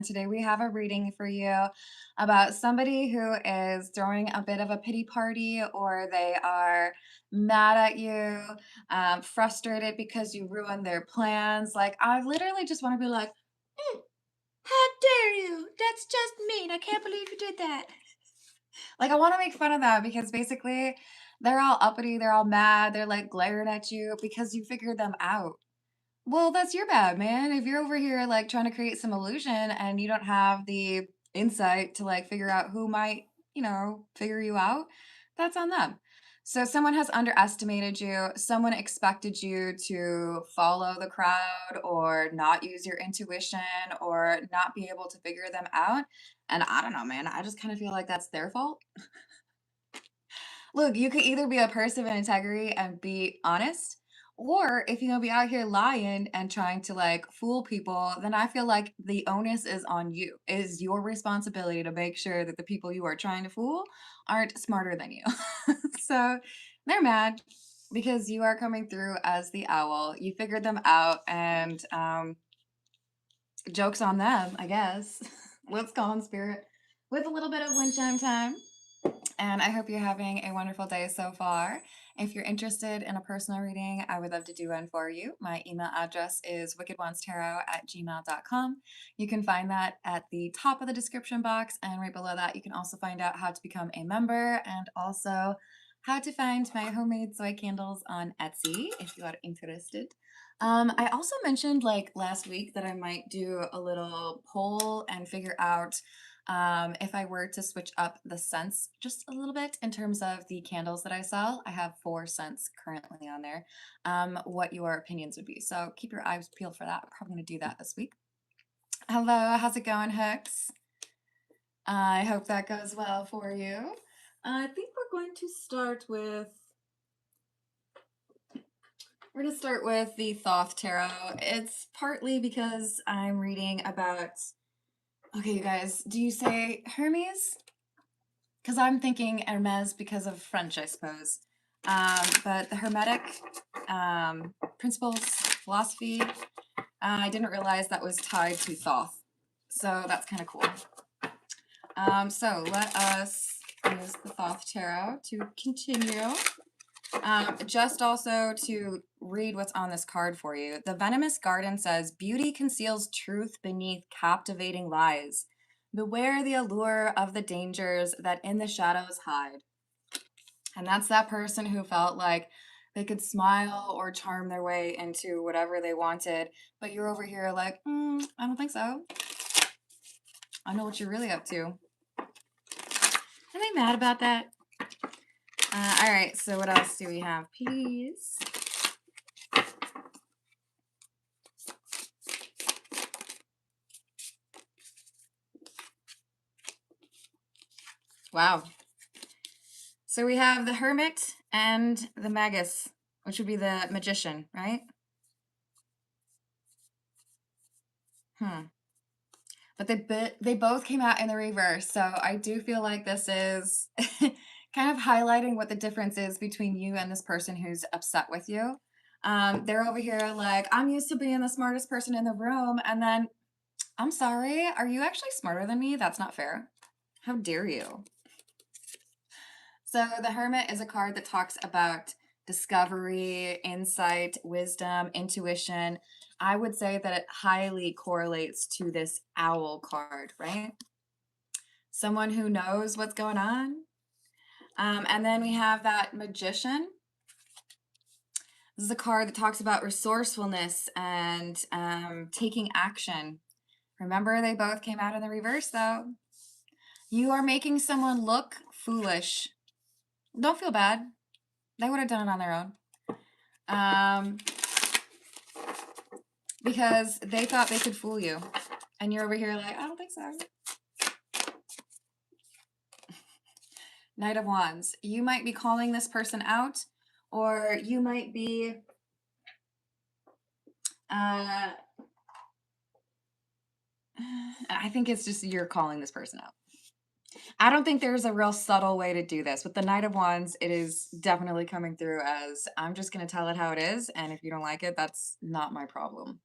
Today we have a reading for you about somebody who is throwing a bit of a pity party, or they are mad at you, frustrated because you ruined their plans. Like, I literally just want to be like, how dare you? That's just mean. I can't believe you did that. Like, I want to make fun of that because basically they're all uppity, they're all mad, they're like glaring at you because you figured them out. Well, that's your bad, man. If you're over here like trying to create some illusion and you don't have the insight to like figure out who might, figure you out, that's on them. So someone has underestimated you, someone expected you to follow the crowd or not use your intuition or not be able to figure them out. And I don't know, man. I just kind of feel like that's their fault. Look, you could either be a person of integrity and be honest, or if you're gonna be out here lying and trying to like fool people, then I feel like the onus is on you. It is your responsibility to make sure that the people you are trying to fool aren't smarter than you. So they're mad because you are coming through as the owl. You figured them out, and joke's on them, I guess. Let's go on, spirit, with a little bit of wind chime time. And I hope you're having a wonderful day so far. If you're interested in a personal reading, I would love to do one for you. My email address is wickedonestarot@gmail.com. You can find that at the top of the description box. And right below that, you can also find out how to become a member and also how to find my homemade soy candles on Etsy if you are interested. I also mentioned like last week that I might do a little poll and figure out if I were to switch up the scents just a little bit in terms of the candles that I sell. I have 4 scents currently on there. What your opinions would be. So keep your eyes peeled for that. I'm probably going to do that this week. Hello, how's it going, Hooks? I hope that goes well for you. I think we're going to start with the Thoth Tarot. It's partly because I'm reading about. Okay, you guys, do you say Hermes? Because I'm thinking Hermes because of French, I suppose. But the Hermetic principles, philosophy, I didn't realize that was tied to Thoth. So that's kind of cool. So let us use the Thoth Tarot to continue. Just also to read what's on this card for you. The Venomous Garden says, beauty conceals truth beneath captivating lies. Beware the allure of the dangers that in the shadows hide. And that's that person who felt like they could smile or charm their way into whatever they wanted. But you're over here like, I don't think so. I know what you're really up to. Are they mad about that? All right, so what else do we have, please? Wow. So we have the Hermit and the Magus, which would be the Magician, right? But they both came out in the reverse, so I do feel like this is kind of highlighting what the difference is between you and this person who's upset with you. They're over here like, I'm used to being the smartest person in the room, and then, I'm sorry, are you actually smarter than me? That's not fair. How dare you? So the Hermit is a card that talks about discovery, insight, wisdom, intuition. I would say that it highly correlates to this owl card, right? Someone who knows what's going on. And then we have that Magician. This is a card that talks about resourcefulness and taking action. Remember, they both came out in the reverse, though. You are making someone look foolish. Don't feel bad. They would have done it on their own. Because they thought they could fool you. And you're over here like, I don't think so. Knight of Wands. You might be calling this person out, or you might be I think it's just you're calling this person out. I don't think there's a real subtle way to do this. With the Knight of Wands, it is definitely coming through as I'm just going to tell it how it is, and if you don't like it, that's not my problem.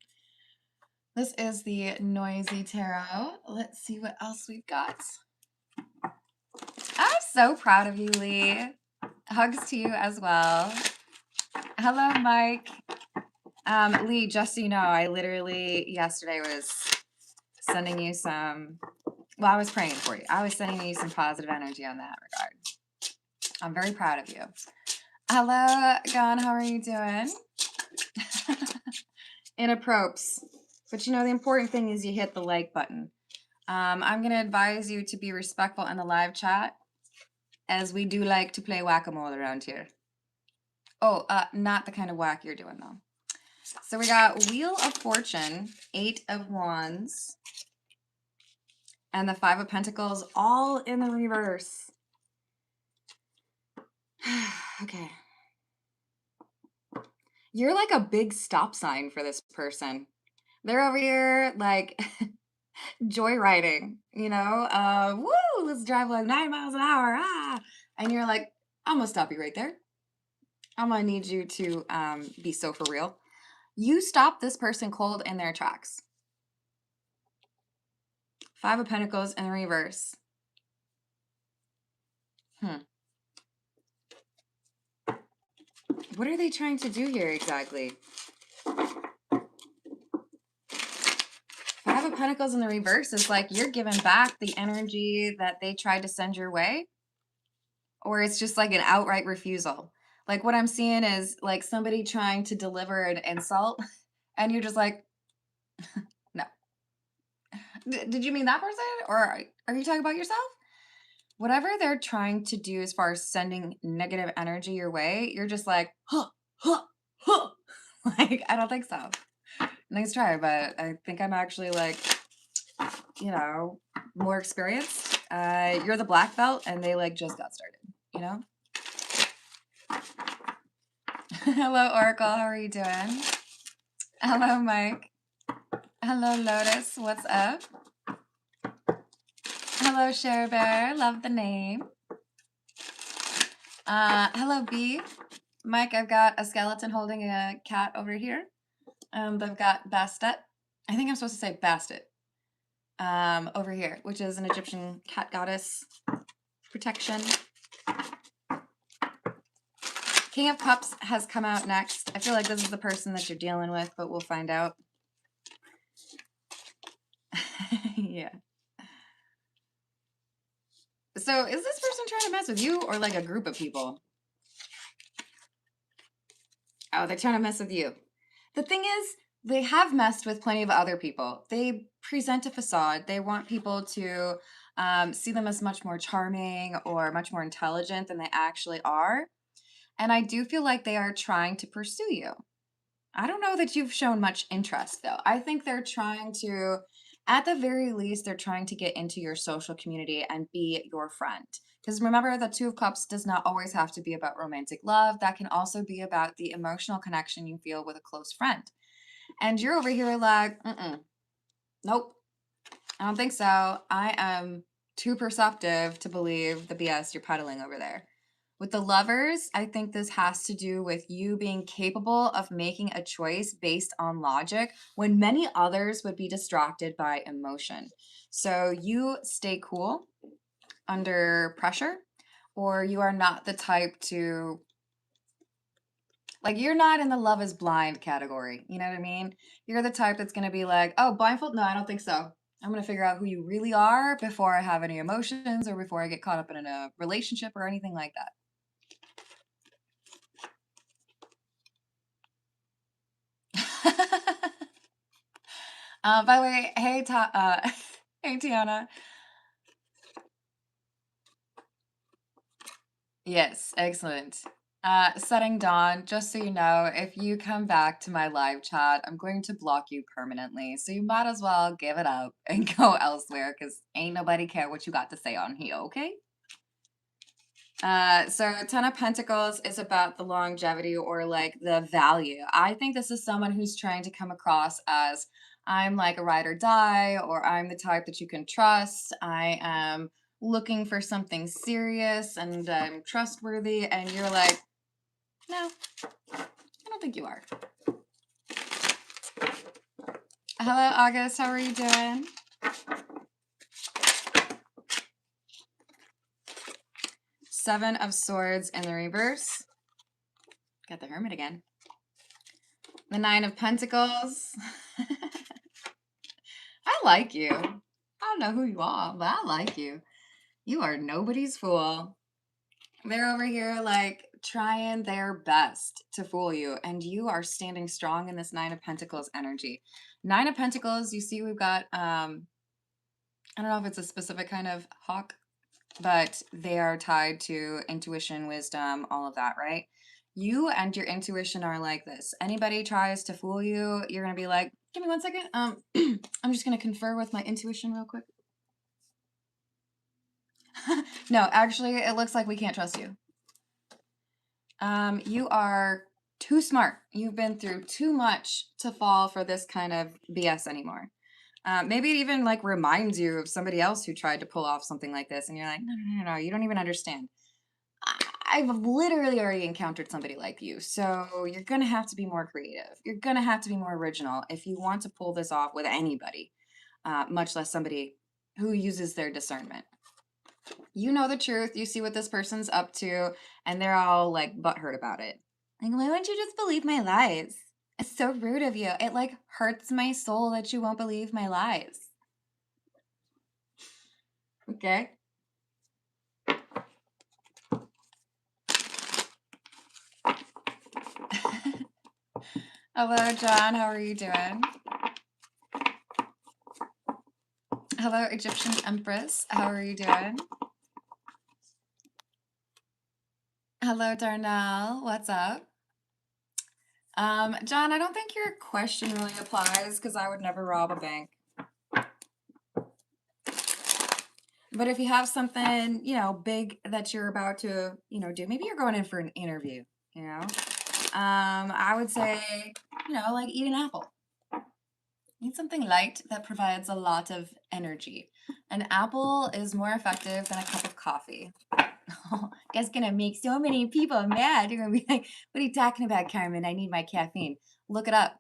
This is the Noisy Tarot. Let's see what else we've got. I'm so proud of you, Lee. Hugs to you as well. Hello, Mike. Lee, just so you know, I literally yesterday was sending you some, well, I was praying for you. I was sending you some positive energy on that regard. I'm very proud of you. Hello, Gon, how are you doing? Inapprops. But you know, the important thing is you hit the like button. I'm going to advise you to be respectful in the live chat, as we do like to play whack-a-mole around here. Oh, not the kind of whack you're doing, though. So we got Wheel of Fortune, 8 of Wands, and the 5 of Pentacles, all in the reverse. Okay. You're like a big stop sign for this person. They're over here, like, joyriding, you know? Woo, let's drive like 9 miles an hour, ah! And you're like, I'm gonna stop you right there. I'm gonna need you to be so for real. You stop this person cold in their tracks. 5 of Pentacles in reverse. What are they trying to do here exactly? 5 of Pentacles in the reverse is like you're giving back the energy that they tried to send your way. Or it's just like an outright refusal. Like what I'm seeing is like somebody trying to deliver an insult and you're just like, no. Did you mean that person? Or are you talking about yourself? Whatever they're trying to do as far as sending negative energy your way, you're just like, huh, huh, huh. Like, I don't think so. Nice try, but I think I'm actually like, you know, more experienced. You're the black belt and they like just got started, you know? Hello, Oracle. How are you doing? Hello, Mike. Hello, Lotus. What's up? Hello, Cher Bear. Love the name. Hello, B. Mike, I've got a skeleton holding a cat over here. I've got Bastet. I think I'm supposed to say Bastet. Over here, which is an Egyptian cat goddess protection. King of Cups has come out next. I feel like this is the person that you're dealing with, but we'll find out. Yeah. So is this person trying to mess with you or like a group of people? Oh, they're trying to mess with you. The thing is, they have messed with plenty of other people. They present a facade. They want people to see them as much more charming or much more intelligent than they actually are. And I do feel like they are trying to pursue you. I don't know that you've shown much interest, though. I think they're trying to, at the very least, they're trying to get into your social community and be your friend. Because remember, the Two of Cups does not always have to be about romantic love. That can also be about the emotional connection you feel with a close friend. And you're over here like, nope, I don't think so. I am too perceptive to believe the BS you're peddling over there. With the Lovers, I think this has to do with you being capable of making a choice based on logic when many others would be distracted by emotion. So you stay cool under pressure, or you are not the type to, like, you're not in the love is blind category. You know what I mean? You're the type that's going to be like, oh, blindfold? No, I don't think so. I'm going to figure out who you really are before I have any emotions or before I get caught up in a relationship or anything like that. By the way, hey, hey, Tiana. Yes, excellent. Setting Dawn, just so you know, if you come back to my live chat, I'm going to block you permanently. So you might as well give it up and go elsewhere because ain't nobody care what you got to say on here, okay? So Ten of Pentacles is about the longevity or like the value. I think this is someone who's trying to come across as I'm like a ride or die, or I'm the type that you can trust. I am looking for something serious and I'm trustworthy. And you're like, no, I don't think you are. Hello, August. How are you doing? Seven of Swords in the reverse. Got the Hermit again. The Nine of Pentacles. I like you. I don't know who you are, but I like you. You are nobody's fool. They're over here like trying their best to fool you, and you are standing strong in this Nine of Pentacles energy. Nine of Pentacles, you see we've got I don't know if it's a specific kind of hawk, but they are tied to intuition, wisdom, all of that, right? You and your intuition are like this. Anybody tries to fool you, you're gonna be like, give me 1 second. I'm just gonna confer with my intuition real quick. No, actually, it looks like we can't trust you. You are too smart. You've been through too much to fall for this kind of BS anymore. Maybe it even like reminds you of somebody else who tried to pull off something like this, and you're like, no, you don't even understand. I've literally already encountered somebody like you, so you're gonna have to be more creative. You're gonna have to be more original if you want to pull this off with anybody, much less somebody who uses their discernment. You know the truth, you see what this person's up to, and they're all like butthurt about it. Like, why won't you just believe my lies? It's so rude of you. It like hurts my soul that you won't believe my lies. Okay. Hello, John. How are you doing? Hello, Egyptian Empress. How are you doing? Hello, Darnell. What's up? John, I don't think your question really applies because I would never rob a bank. But if you have something, big that you're about to, do, maybe you're going in for an interview, I would say, like eat an apple. Eat something light that provides a lot of energy. An apple is more effective than a cup of coffee. That's gonna make so many people mad. You're gonna be like, what are you talking about, Carmen? I need my caffeine. Look it up.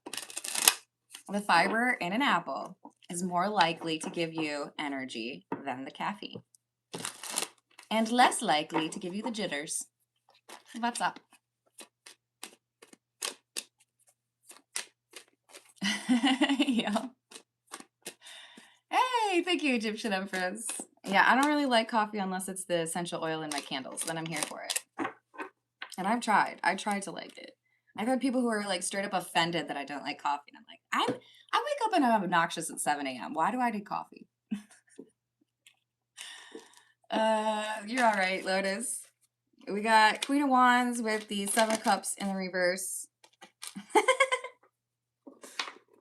The fiber in an apple is more likely to give you energy than the caffeine. And less likely to give you the jitters. What's up? Yeah. Hey, thank you, Egyptian Empress. Yeah, I don't really like coffee unless it's the essential oil in my candles. Then I'm here for it. And I've tried. I tried to like it. I've had people who are like straight up offended that I don't like coffee. And I'm like, I wake up and I'm obnoxious at 7 a.m. Why do I need coffee? You're all right, Lotus. We got Queen of Wands with the 7 of Cups in the reverse.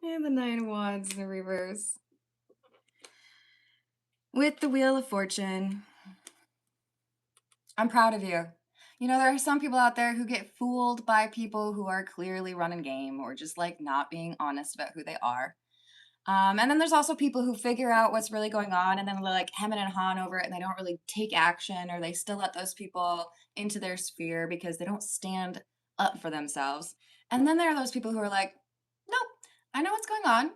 And the 9 of Wands in the reverse. With the Wheel of Fortune. I'm proud of you. There are some people out there who get fooled by people who are clearly running game or just like not being honest about who they are. And then there's also people who figure out what's really going on and then they're like hemming and hawing over it and they don't really take action or they still let those people into their sphere because they don't stand up for themselves. And then there are those people who are like, nope, I know what's going on.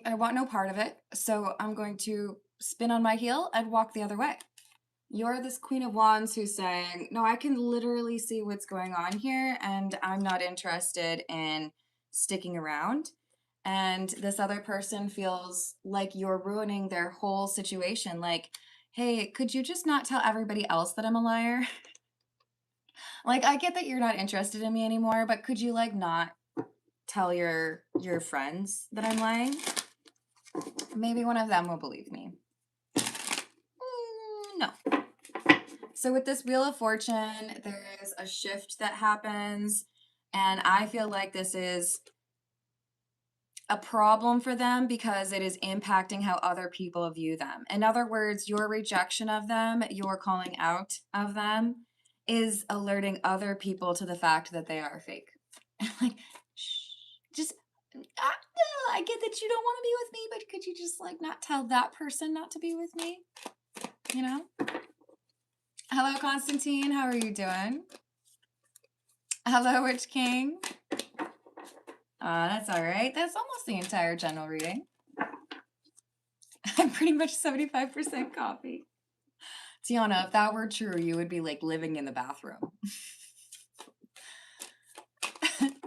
I want no part of it. So I'm going to spin on my heel and walk the other way. You're this Queen of Wands who's saying, no, I can literally see what's going on here and I'm not interested in sticking around. And this other person feels like you're ruining their whole situation. Like, hey, could you just not tell everybody else that I'm a liar? Like, I get that you're not interested in me anymore, but could you like not tell your friends that I'm lying? Maybe one of them will believe me. No. So with this Wheel of Fortune, there is a shift that happens, and I feel like this is a problem for them because it is impacting how other people view them. In other words, your rejection of them, your calling out of them is alerting other people to the fact that they are fake. Like, shh, just, I get that you don't want to be with me, but could you just like not tell that person not to be with me? Hello, Constantine. How are you doing? Hello, Witch King. That's all right. That's almost the entire general reading. I'm pretty much 75% coffee. Tiana, if that were true, you would be like living in the bathroom.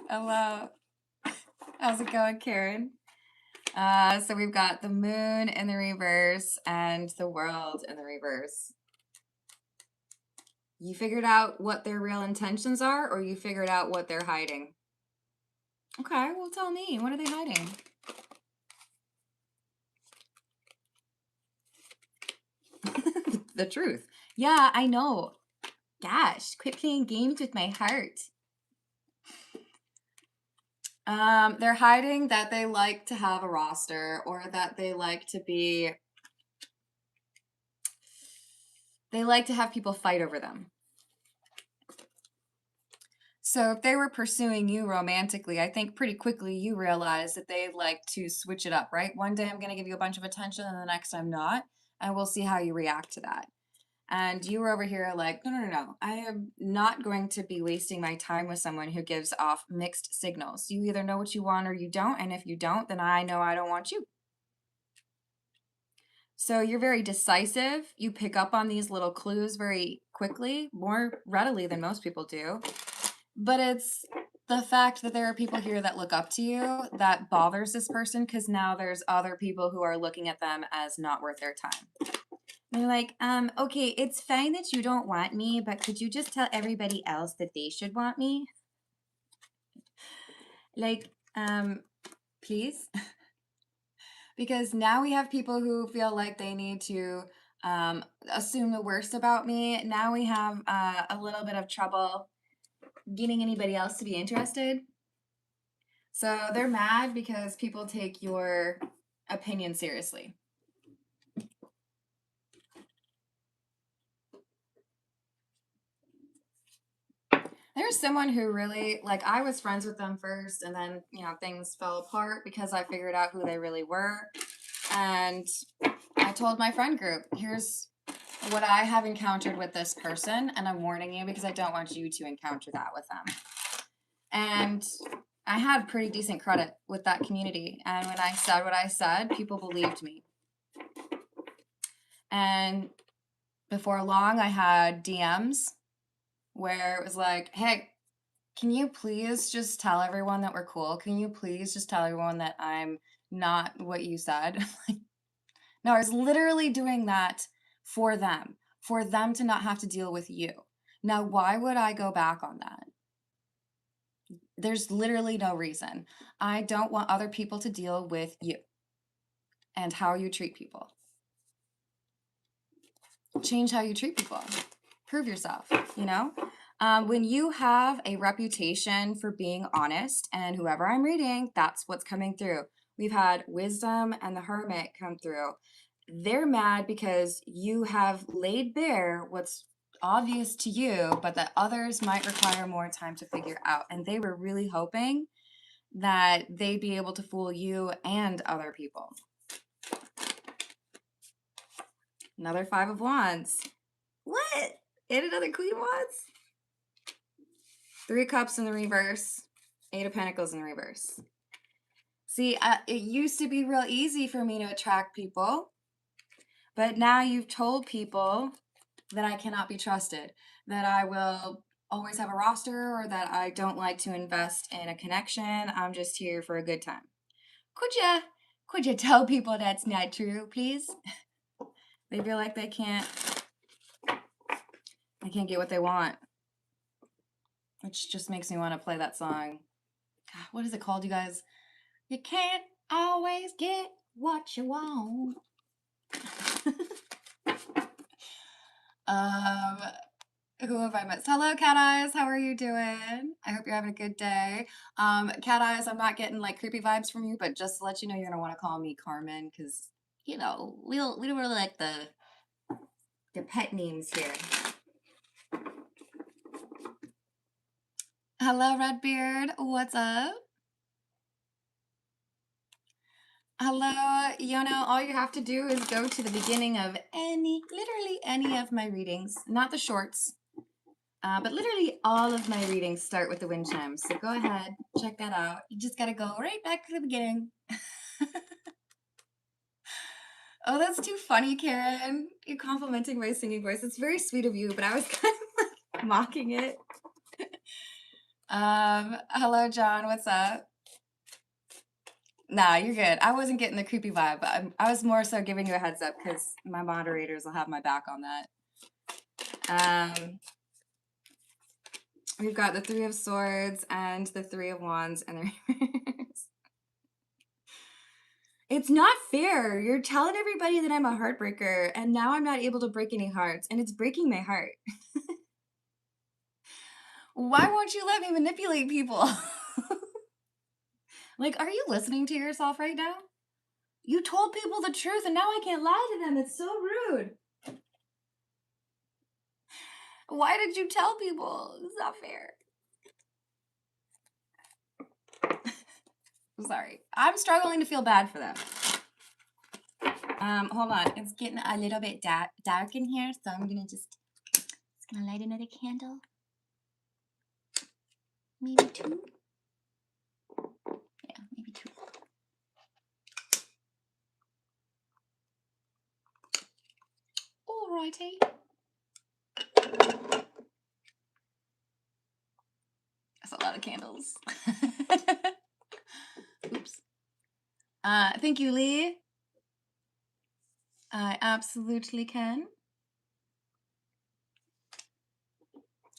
Hello. How's it going, Karen? So we've got the moon in the reverse and the world in the reverse. You figured out what their real intentions are, or you figured out what they're hiding? Okay, well, tell me. What are they hiding? The truth. Yeah, I know. Gosh, quit playing games with my heart. They're hiding that they like to have a roster, or that they like to have people fight over them. So if they were pursuing you romantically, I think pretty quickly you realize that they like to switch it up, right? One day I'm going to give you a bunch of attention and the next I'm not, and we'll see how you react to that. And you were over here like, no. I am not going to be wasting my time with someone who gives off mixed signals. You either know what you want or you don't, and if you don't, then I know I don't want you. So you're very decisive. You pick up on these little clues very quickly, more readily than most people do. But it's the fact that there are people here that look up to you that bothers this person, because now there's other people who are looking at them as not worth their time. And you're like, okay, it's fine that you don't want me, but could you just tell everybody else that they should want me? Like, please? Because now we have people who feel like they need to assume the worst about me. Now we have a little bit of trouble getting anybody else to be interested. So they're mad because people take your opinion seriously. There's someone who really, like, I was friends with them first, and then, things fell apart because I figured out who they really were. And I told my friend group, here's what I have encountered with this person, and I'm warning you because I don't want you to encounter that with them. And I had pretty decent credit with that community. And when I said what I said, people believed me. And before long, I had DMs where it was like, hey, can you please just tell everyone that we're cool? Can you please just tell everyone that I'm not what you said? No, I was literally doing that for them to not have to deal with you. Now, why would I go back on that? There's literally no reason. I don't want other people to deal with you and how you treat people. Change how you treat people. Prove yourself, When you have a reputation for being honest, and whoever I'm reading, that's what's coming through. We've had Wisdom and the Hermit come through. They're mad because you have laid bare what's obvious to you, but that others might require more time to figure out. And they were really hoping that they'd be able to fool you and other people. Another Five of Wands. What? And another Queen of Wands? Three Cups in the reverse. Eight of Pentacles in the reverse. See, it used to be real easy for me to attract people, but now you've told people that I cannot be trusted, that I will always have a roster, or that I don't like to invest in a connection. I'm just here for a good time. Could you tell people that's not true, please? They feel like they can't get what they want, which just makes me want to play that song. God, what is it called, you guys? You can't always get what you want. Who have I missed? Hello, Cat Eyes. How are you doing? I hope you're having a good day. Cat Eyes, I'm not getting like creepy vibes from you, but just to let you know, you're gonna want to call me Carmen, because we don't really like the pet names here. Hello, Redbeard. What's up? Hello, all you have to do is go to the beginning of literally any of my readings, not the shorts, but literally all of my readings start with the wind chimes. So go ahead, check that out. You just got to go right back to the beginning. Oh, that's too funny, Karen. You complimenting my singing voice. It's very sweet of you, but I was kind of like mocking it. Hello, John. What's up? Nah, you're good. I wasn't getting the creepy vibe, but I was more so giving you a heads up because my moderators will have my back on that. We've got the Three of Swords and the Three of Wands and the reverse. It's not fair. You're telling everybody that I'm a heartbreaker, and now I'm not able to break any hearts, and it's breaking my heart. Why won't you let me manipulate people? Like, are you listening to yourself right now? You told people the truth, and now I can't lie to them. It's so rude. Why did you tell people? It's not fair. I'm sorry. I'm struggling to feel bad for them. Hold on. It's getting a little bit dark in here, so I'm gonna just gonna light another candle. Maybe 2. Yeah, maybe 2. Alrighty. That's a lot of candles. Oops. Thank you, Lee. I absolutely can.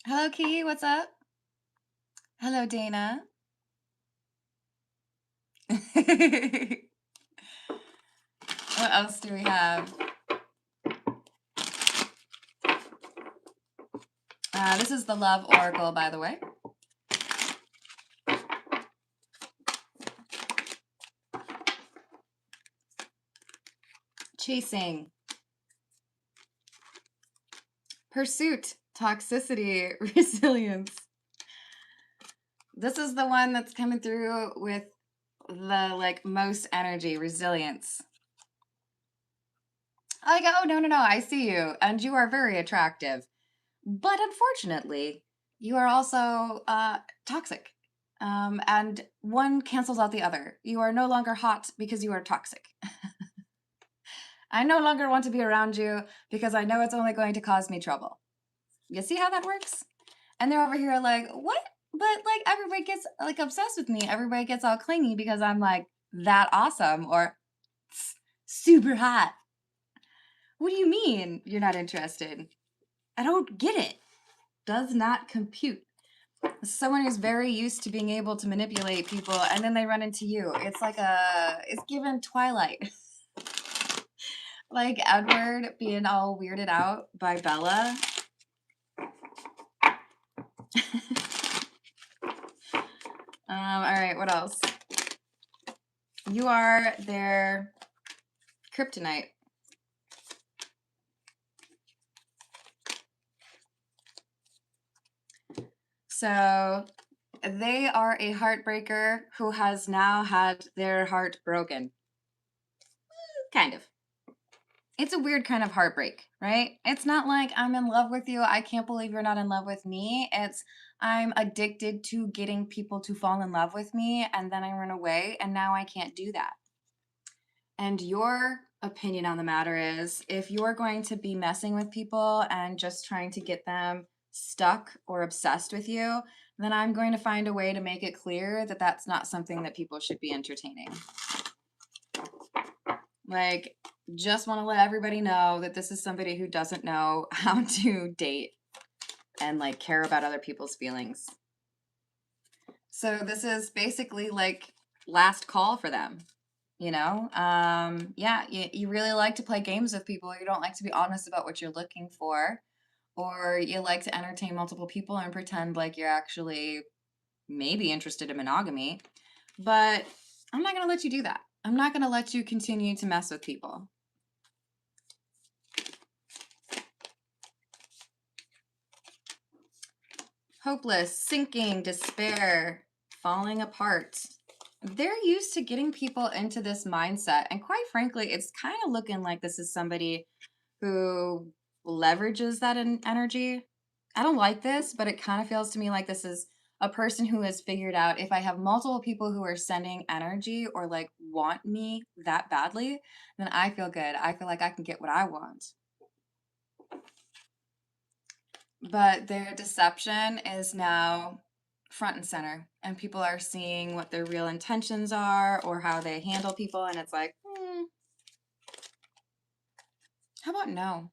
Hello, Key. What's up? Hello, Dana. What else do we have? This is the Love Oracle, by the way. Chasing. Pursuit. Toxicity. Resilience. This is the one that's coming through with the most energy. Resilience. Like, oh, no, I see you. And you are very attractive. But unfortunately, you are also toxic. And one cancels out the other. You are no longer hot because you are toxic. I no longer want to be around you because I know it's only going to cause me trouble. You see how that works? And they're over here like, what? But like everybody gets like obsessed with me. Everybody gets all clingy because I'm like that awesome or super hot. What do you mean you're not interested? I don't get it. Does not compute. Someone who's very used to being able to manipulate people and then they run into you. It's like it's given Twilight. Like Edward being all weirded out by Bella. All right, what else? You are their kryptonite. So they are a heartbreaker who has now had their heart broken. Kind of. It's a weird kind of heartbreak, right? It's not like I'm in love with you. I can't believe you're not in love with me. It's I'm addicted to getting people to fall in love with me and then I run away and now I can't do that. And your opinion on the matter is if you're going to be messing with people and just trying to get them stuck or obsessed with you, then I'm going to find a way to make it clear that that's not something that people should be entertaining. Like, just want to let everybody know that this is somebody who doesn't know how to date and like care about other people's feelings. So this is basically like last call for them. You know, yeah, you really like to play games with people. You don't like to be honest about what you're looking for, or you like to entertain multiple people and pretend like you're actually maybe interested in monogamy. But I'm not going to let you do that. I'm not going to let you continue to mess with people. Hopeless, sinking, despair, falling apart. They're used to getting people into this mindset. And quite frankly, it's kind of looking like this is somebody who leverages that energy. I don't like this, but it kind of feels to me like this is a person who has figured out if I have multiple people who are sending energy or like want me that badly, then I feel good. I feel like I can get what I want. But their deception is now front and center, and people are seeing what their real intentions are or how they handle people, and it's like, how about no?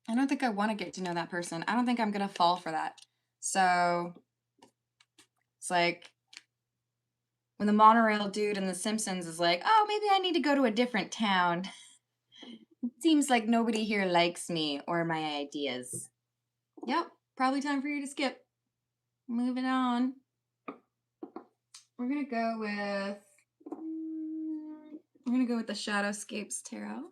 I don't think I want to get to know that person. I don't think I'm going to fall for that. So it's like when the monorail dude in The Simpsons is like, oh, maybe I need to go to a different town. It seems like nobody here likes me or my ideas. Yep, probably time for you to skip. Moving on. We're going to go with the Shadowscapes Tarot.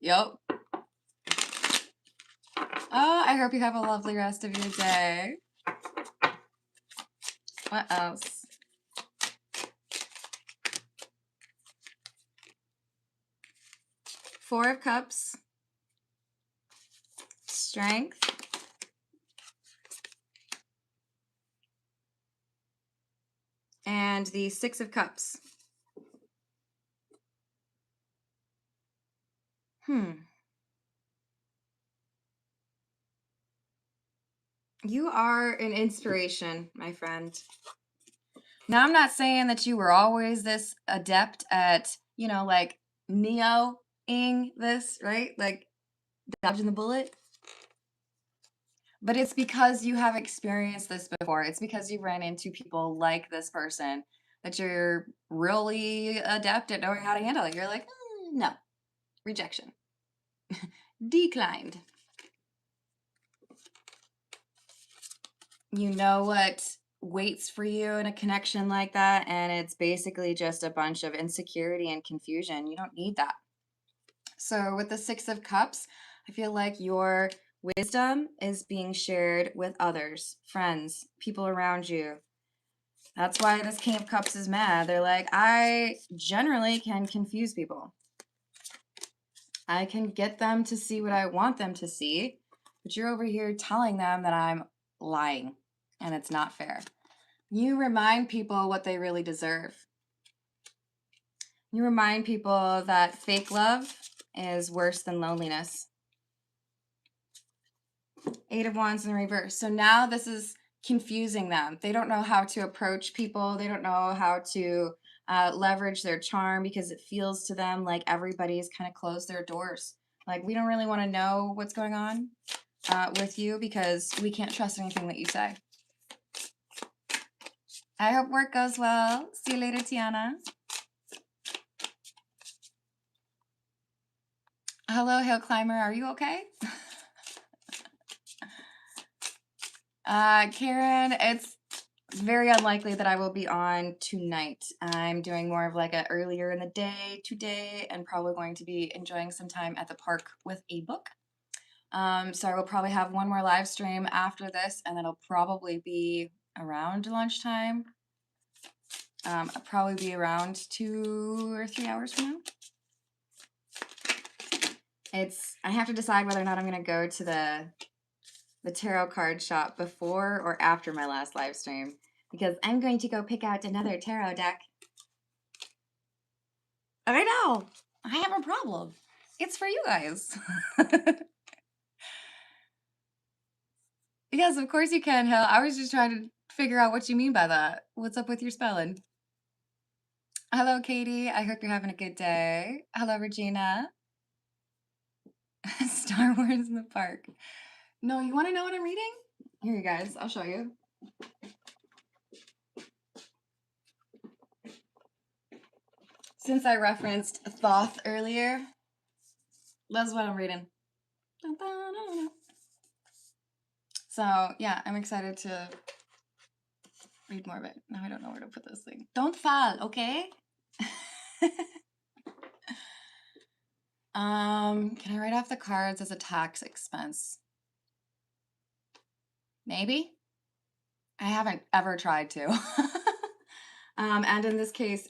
Yep. Oh, I hope you have a lovely rest of your day. What else? Four of Cups. Strength. And the Six of Cups. You are an inspiration, my friend. Now, I'm not saying that you were always this adept at, like Neo-ing this, right? Like dodging the bullet. But it's because you have experienced this before. It's because you ran into people like this person that you're really adept at knowing how to handle it. You're like, no, rejection. Declined. You know what waits for you in a connection like that, and it's basically just a bunch of insecurity and confusion. You don't need that. So with the Six of Cups, I feel like your wisdom is being shared with others, friends, people around you. That's why this King of Cups is mad. They're like, I generally can confuse people. I can get them to see what I want them to see, but you're over here telling them that I'm lying, and it's not fair. You remind people what they really deserve. You remind people that fake love is worse than loneliness. Eight of Wands in reverse. So now this is confusing them. They don't know how to approach people. They don't know how to leverage their charm because it feels to them like everybody's kind of closed their doors. Like, we don't really want to know what's going on with you because we can't trust anything that you say. I hope work goes well. See you later, Tiana. Hello, Hill Climber. Are you okay? Karen, it's very unlikely that I will be on tonight. I'm doing more of like a earlier in the day today and probably going to be enjoying some time at the park with a book. So I will probably have one more live stream after this, and it'll probably be around lunchtime. I'll probably be around 2 or 3 hours from now. I have to decide whether or not I'm going to go to the tarot card shop before or after my last live stream, because I'm going to go pick out another tarot deck. I know. I have a problem. It's for you guys. Yes, of course you can, Hill. I was just trying to figure out what you mean by that. What's up with your spelling? Hello, Katie. I hope you're having a good day. Hello, Regina. Star Wars in the park. No, you want to know what I'm reading? Here, you guys. I'll show you. Since I referenced Thoth earlier, that's what I'm reading. So, yeah, I'm excited to read more of it. Now I don't know where to put this thing. Don't fall, okay? Can I write off the cards as a tax expense? Maybe. I haven't ever tried to. And in this case,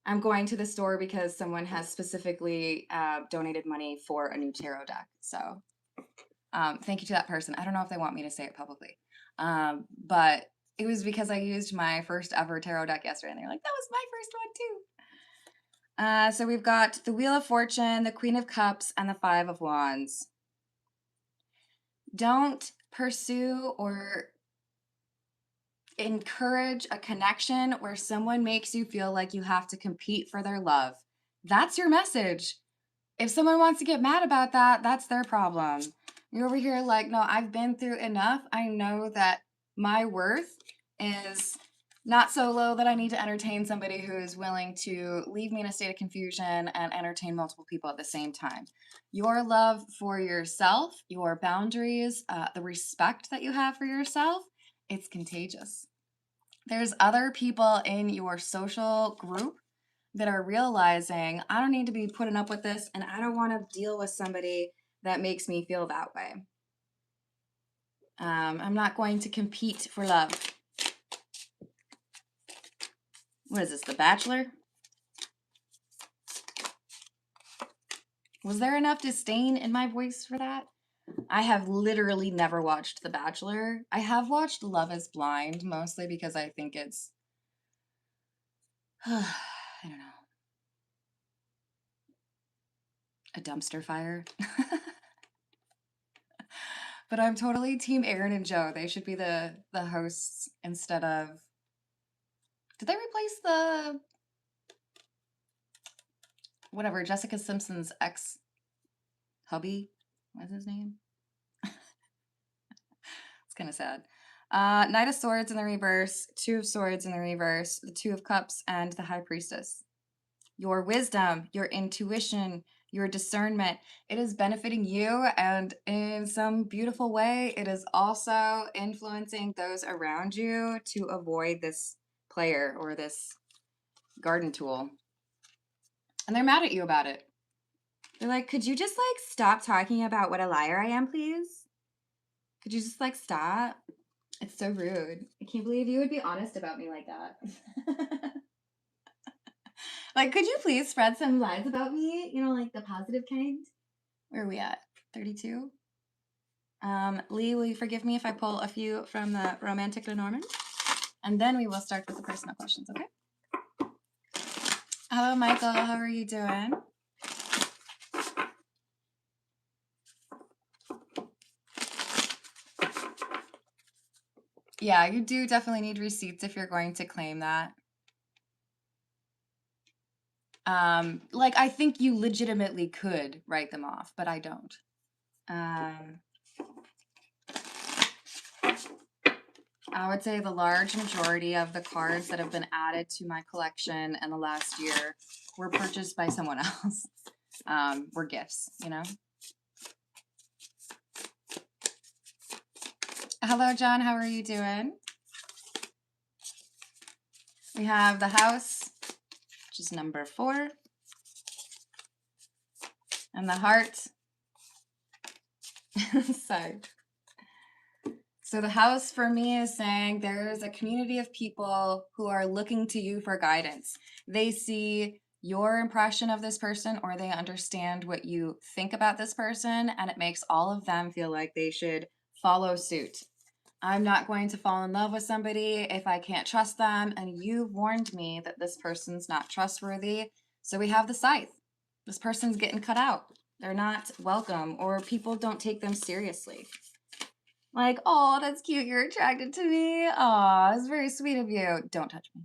I'm going to the store because someone has specifically donated money for a new tarot deck. So Thank you to that person. I don't know if they want me to say it publicly. But it was because I used my first ever tarot deck yesterday, and they're like, that was my first one too. So we've got the Wheel of Fortune, the Queen of Cups, and the Five of Wands. Don't pursue or encourage a connection where someone makes you feel like you have to compete for their love. That's your message. If someone wants to get mad about that, that's their problem. You're over here like, no, I've been through enough. I know that my worth is not so low that I need to entertain somebody who is willing to leave me in a state of confusion and entertain multiple people at the same time. Your love for yourself, your boundaries, the respect that you have for yourself, it's contagious. There's other people in your social group that are realizing, I don't need to be putting up with this, and I don't want to deal with somebody that makes me feel that way. I'm not going to compete for love. What is this, The Bachelor? Was there enough disdain in my voice for that? I have literally never watched The Bachelor. I have watched Love is Blind, mostly because I think it's, I don't know, a dumpster fire. But I'm totally team Aaron and Joe. They should be the hosts instead of, did they replace the, whatever, Jessica Simpson's ex-hubby? What's his name? It's kind of sad. Knight of Swords in the reverse, Two of Swords in the reverse, the Two of Cups, and the High Priestess. Your wisdom, your intuition, your discernment, it is benefiting you, and in some beautiful way, it is also influencing those around you to avoid this player or this garden tool. And they're mad at you about it. They're like, could you just like stop talking about what a liar I am, please? Could you just like stop? It's so rude. I can't believe you would be honest about me like that. Like, could you please spread some lies about me? You know, like the positive kind? Where are we at? 32? Lee, will you forgive me if I pull a few from the Romantic Lenormand? And then we will start with the personal questions, okay? Hello, Michael. How are you doing? Yeah, you do definitely need receipts if you're going to claim that. Like, I think you legitimately could write them off, but I don't. I would say the large majority of the cards that have been added to my collection in the last year were purchased by someone else. Were gifts, you know? Hello, John. How are you doing? We have the house, which is number 4. And the heart. Sorry. So the house for me is saying there's a community of people who are looking to you for guidance. They see your impression of this person, or they understand what you think about this person, and it makes all of them feel like they should follow suit. I'm not going to fall in love with somebody if I can't trust them, and you warned me that this person's not trustworthy. So we have the scythe. This person's getting cut out. They're not welcome, or people don't take them seriously. Like, oh, that's cute. You're attracted to me. Oh, it's very sweet of you. Don't touch me.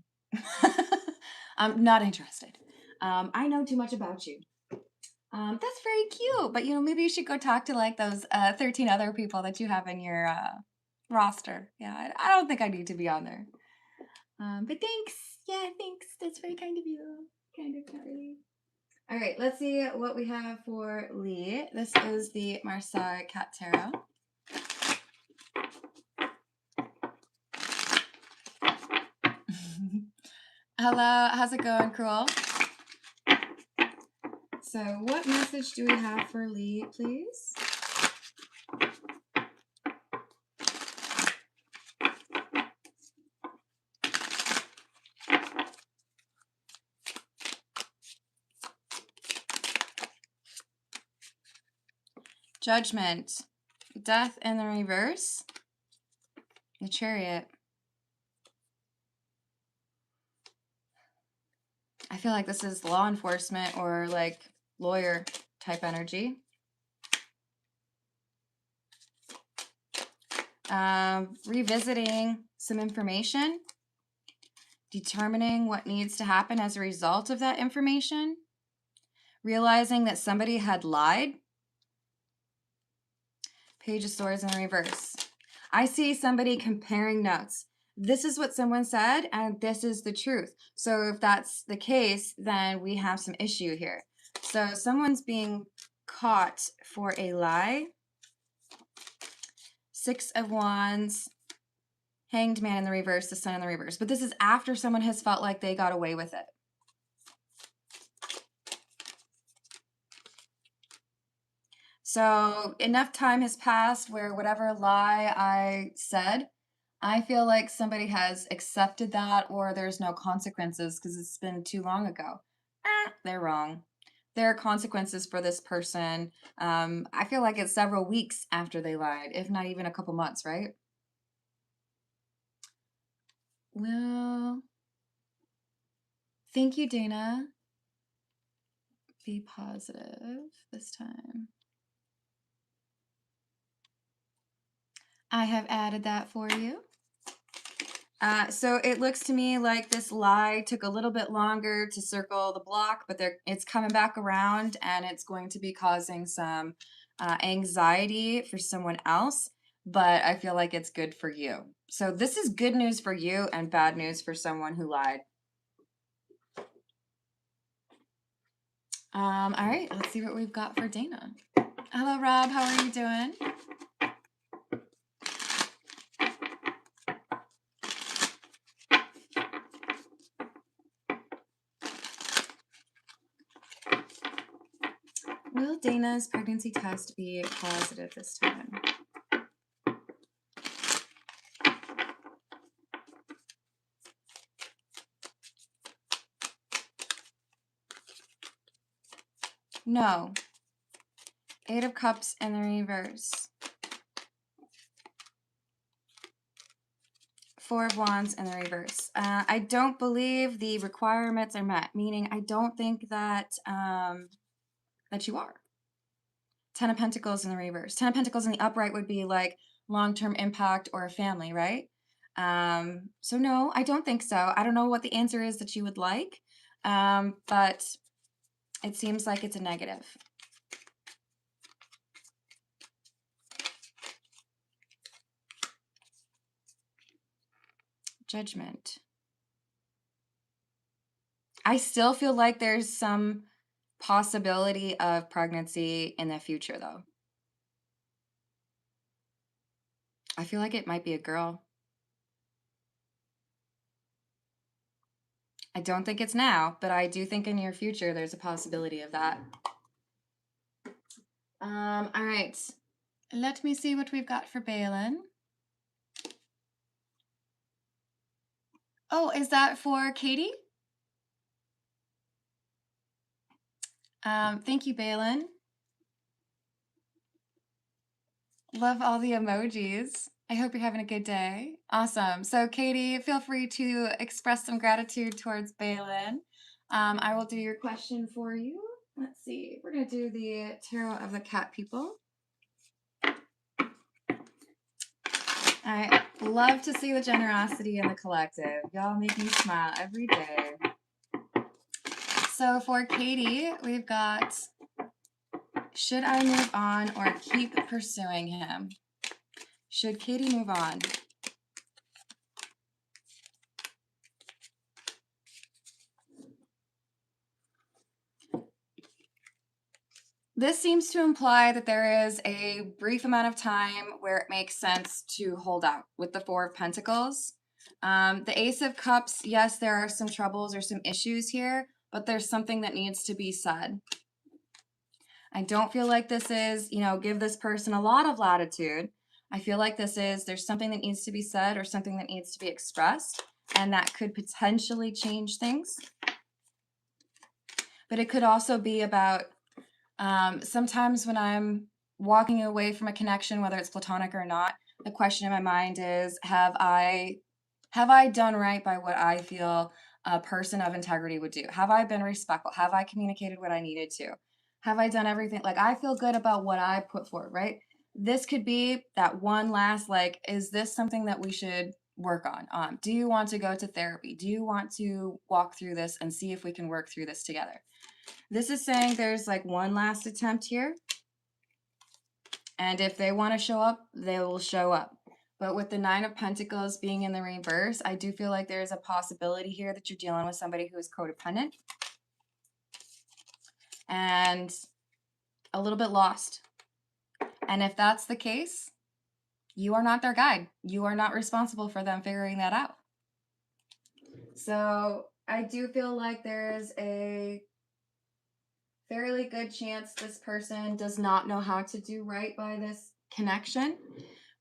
I'm not interested. I know too much about you. That's very cute. But, you know, maybe you should go talk to like those 13 other people that you have in your roster. Yeah, I don't think I need to be on there. But thanks. Yeah, thanks. That's very kind of you. Kind of, not really. All right, let's see what we have for Lee. This is the Marseille Cat Tarot. Hello, how's it going, Cruel? So what message do we have for Lee, please? Judgment. Death in the reverse. The Chariot. I feel like this is law enforcement or like lawyer type energy. Revisiting some information. Determining what needs to happen as a result of that information. Realizing that somebody had lied. Page of Swords in reverse. I see somebody comparing notes. This is what someone said, and this is the truth. So if that's the case, then we have some issue here. So someone's being caught for a lie. 6 of Wands, Hanged Man in the reverse, the Sun in the reverse. But this is after someone has felt like they got away with it. So enough time has passed where whatever lie I said, I feel like somebody has accepted that, or there's no consequences because it's been too long ago. They're wrong. There are consequences for this person. I feel like it's several weeks after they lied, if not even a couple months, right? Well, thank you, Dana. Be positive this time. I have added that for you. So it looks to me like this lie took a little bit longer to circle the block, but it's coming back around and it's going to be causing some anxiety for someone else, but I feel like it's good for you. So this is good news for you and bad news for someone who lied. All right, let's see what we've got for Dana. Hello, Rob. How are you doing? Will Dana's pregnancy test be positive this time? No. 8 of Cups in the reverse. 4 of Wands in the reverse. I don't believe the requirements are met, meaning I don't think that that you are. 10 of Pentacles in the reverse. 10 of Pentacles in the upright would be like long-term impact or a family, right? So no, I don't think so. I don't know what the answer is that you would like, but it seems like it's a negative. Judgment. I still feel like there's some possibility of pregnancy in the future, though. I feel like it might be a girl. I don't think it's now, but I do think in your future there's a possibility of that. All right. Let me see what we've got for Balin. Oh, is that for Katie? Thank you, Balin. Love all the emojis. I hope you're having a good day. Awesome. So, Katie, feel free to express some gratitude towards Balin. I will do your question for you. Let's see. We're going to do the Tarot of the Cat People. I love to see the generosity in the collective. Y'all make me smile every day. So for Katie, we've got, should I move on or keep pursuing him? Should Katie move on? This seems to imply that there is a brief amount of time where it makes sense to hold out with the 4 of Pentacles. The Ace of Cups, yes, there are some troubles or some issues here, but there's something that needs to be said. I don't feel like this is, give this person a lot of latitude. I feel like there's something that needs to be said or something that needs to be expressed, and that could potentially change things. But it could also be about, sometimes when I'm walking away from a connection, whether it's platonic or not, the question in my mind is, have I done right by what I feel a person of integrity would do? Have I been respectful? Have I communicated what I needed to? Have I done everything? Like, I feel good about what I put forward, right? This could be that one last, like, is this something that we should work on? Do you want to go to therapy? Do you want to walk through this and see if we can work through this together? This is saying there's like one last attempt here. And if they want to show up, they will show up. But with the Nine of Pentacles being in the reverse, I do feel like there's a possibility here that you're dealing with somebody who is codependent and a little bit lost. And if that's the case, you are not their guide. You are not responsible for them figuring that out. So I do feel like there's a fairly good chance this person does not know how to do right by this connection,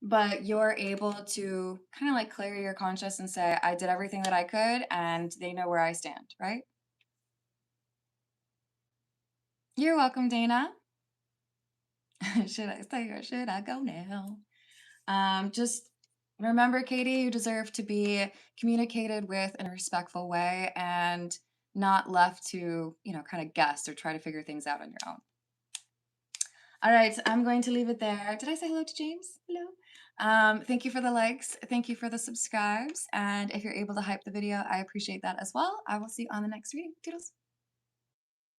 but you're able to kind of like clear your conscience and say, I did everything that I could and they know where I stand, right? You're welcome, Dana. Should I stay or should I go now? Just remember, Katie, you deserve to be communicated with in a respectful way and not left to, kind of guess or try to figure things out on your own. All right, I'm going to leave it there. Did I say hello to James? Hello. Thank you for the likes. Thank you for the subscribes. And if you're able to hype the video, I appreciate that as well. I will see you on the next reading. Toodles.